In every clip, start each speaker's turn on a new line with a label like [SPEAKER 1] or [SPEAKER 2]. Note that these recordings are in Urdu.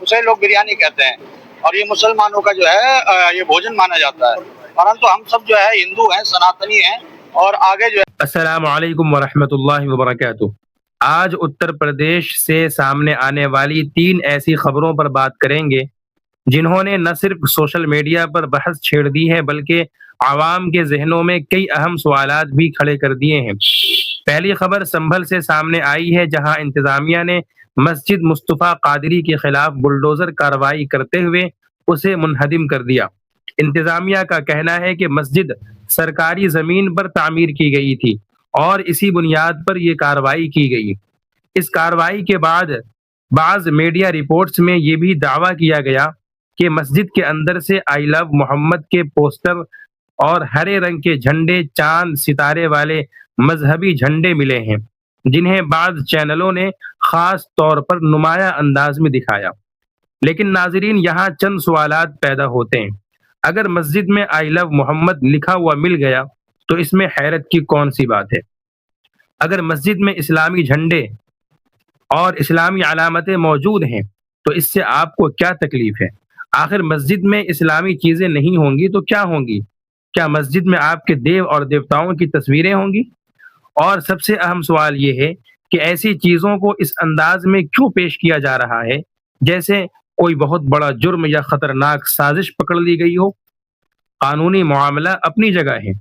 [SPEAKER 1] اسے لوگ بریانی کہتے ہیں، اور یہ مسلمانوں کا جو ہے یہ بھوجن مانا جاتا ہے، پرنتو ہم سب جو ہے ہندو ہیں، سناتنی ہیں، اور آگے جو ہے۔
[SPEAKER 2] السلام علیکم ورحمۃ اللہ وبرکاتہ۔ آج اتر پردیش سے سامنے آنے والی 3 ایسی خبروں پر بات کریں گے جنہوں نے نہ صرف سوشل میڈیا پر بحث چھیڑ دی ہے بلکہ عوام کے ذہنوں میں کئی اہم سوالات بھی کھڑے کر دیے ہیں۔ پہلی خبر سنبھل سے سامنے آئی ہے، جہاں انتظامیہ نے مسجد مصطفیٰ قادری کے خلاف بلڈوزر کارروائی کرتے ہوئے اسے منہدم کر دیا۔ انتظامیہ کا کہنا ہے کہ مسجد سرکاری زمین پر تعمیر کی گئی تھی اور اسی بنیاد پر یہ کارروائی کی گئی۔ اس کارروائی کے بعد بعض میڈیا رپورٹس میں یہ بھی دعویٰ کیا گیا کہ مسجد کے اندر سے آئی لو محمد کے پوسٹر اور ہرے رنگ کے جھنڈے، چاند ستارے والے مذہبی جھنڈے ملے ہیں، جنہیں بعض چینلوں نے خاص طور پر نمایاں انداز میں دکھایا۔ لیکن ناظرین، یہاں چند سوالات پیدا ہوتے ہیں۔ اگر مسجد میں آئی لو محمد لکھا ہوا مل گیا تو اس میں حیرت کی کون سی بات ہے؟ اگر مسجد میں اسلامی جھنڈے اور اسلامی علامتیں موجود ہیں تو اس سے آپ کو کیا تکلیف ہے؟ آخر مسجد میں اسلامی چیزیں نہیں ہوں گی تو کیا ہوں گی؟ کیا مسجد میں آپ کے دیو اور دیوتاؤں کی تصویریں ہوں گی؟ اور سب سے اہم سوال یہ ہے کہ ایسی چیزوں کو اس انداز میں کیوں پیش کیا جا رہا ہے جیسے کوئی بہت بڑا جرم یا خطرناک سازش پکڑ لی گئی ہو؟ قانونی معاملہ اپنی جگہ ہے۔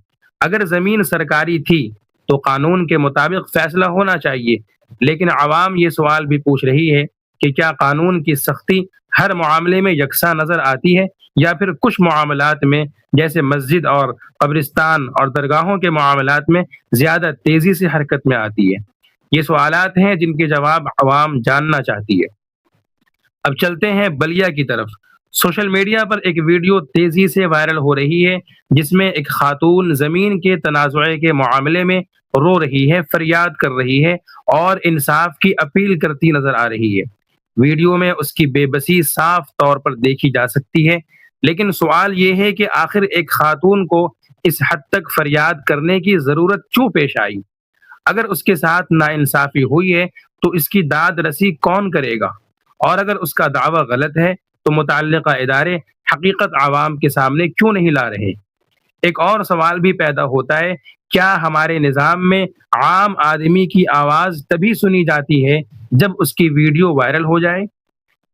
[SPEAKER 2] اگر زمین سرکاری تھی تو قانون کے مطابق فیصلہ ہونا چاہیے، لیکن عوام یہ سوال بھی پوچھ رہی ہے کہ کیا قانون کی سختی ہر معاملے میں یکساں نظر آتی ہے یا پھر کچھ معاملات میں جیسے مسجد اور قبرستان اور درگاہوں کے معاملات میں زیادہ تیزی سے حرکت میں آتی ہے؟ یہ سوالات ہیں جن کے جواب عوام جاننا چاہتی ہے۔ اب چلتے ہیں بلیا کی طرف۔ سوشل میڈیا پر ایک ویڈیو تیزی سے وائرل ہو رہی ہے جس میں ایک خاتون زمین کے تنازع کے معاملے میں رو رہی ہے، فریاد کر رہی ہے اور انصاف کی اپیل کرتی نظر آ رہی ہے۔ ویڈیو میں اس کی بے بسی صاف طور پر دیکھی جا سکتی ہے، لیکن سوال یہ ہے کہ آخر ایک خاتون کو اس حد تک فریاد کرنے کی ضرورت کیوں پیش آئی؟ اگر اس کے ساتھ ناانصافی ہوئی ہے تو اس کی داد رسی کون کرے گا؟ اور اگر اس کا دعویٰ غلط ہے تو متعلقہ ادارے حقیقت عوام کے سامنے کیوں نہیں لا رہے؟ ایک اور سوال بھی پیدا ہوتا ہے، کیا ہمارے نظام میں عام آدمی کی آواز تبھی سنی جاتی ہے جب اس کی ویڈیو وائرل ہو جائے؟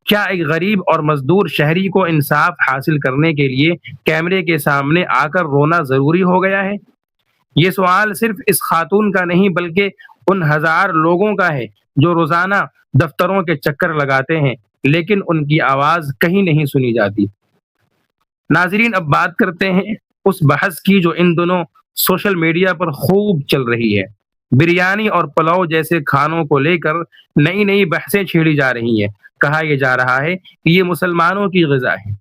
[SPEAKER 2] کیا ایک غریب اور مزدور شہری کو انصاف حاصل کرنے کے لیے کیمرے کے سامنے آ کر رونا ضروری ہو گیا ہے؟ یہ سوال صرف اس خاتون کا نہیں بلکہ ان ہزار لوگوں کا ہے جو روزانہ دفتروں کے چکر لگاتے ہیں لیکن ان کی آواز کہیں نہیں سنی جاتی۔ ناظرین، اب بات کرتے ہیں اس بحث کی جو ان دنوں سوشل میڈیا پر خوب چل رہی ہے۔ بریانی اور پلاؤ جیسے کھانوں کو لے کر نئی نئی بحثیں چھیڑی جا رہی ہیں۔ کہا یہ جا رہا ہے کہ یہ مسلمانوں کی غذا ہے۔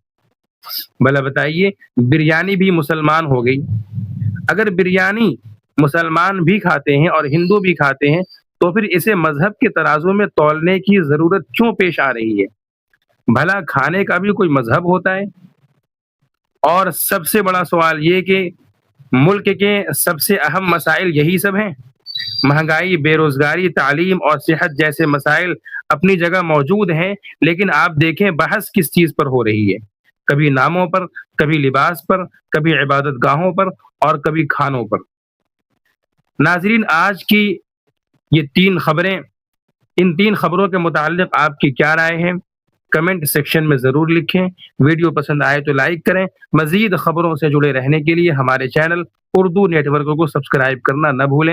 [SPEAKER 2] بھلا بتائیے، بریانی بھی مسلمان ہو گئی؟ اگر بریانی مسلمان بھی کھاتے ہیں اور ہندو بھی کھاتے ہیں تو پھر اسے مذہب کے ترازو میں تولنے کی ضرورت کیوں پیش آ رہی ہے؟ بھلا کھانے کا بھی کوئی مذہب ہوتا ہے؟ اور سب سے بڑا سوال یہ کہ ملک کے سب سے اہم مسائل یہی سب ہیں۔ مہنگائی، بے روزگاری، تعلیم اور صحت جیسے مسائل اپنی جگہ موجود ہیں، لیکن آپ دیکھیں بحث کس چیز پر ہو رہی ہے؟ کبھی ناموں پر، کبھی لباس پر، کبھی عبادت گاہوں پر اور کبھی کھانوں پر۔ ناظرین، آج کی یہ 3 خبریں، ان 3 خبروں کے متعلق آپ کی کیا رائے ہے؟ کمنٹ سیکشن میں ضرور لکھیں۔ ویڈیو پسند آئے تو لائک کریں۔ مزید خبروں سے جڑے رہنے کے لیے ہمارے چینل اردو نیٹ ورک کو سبسکرائب کرنا نہ بھولیں۔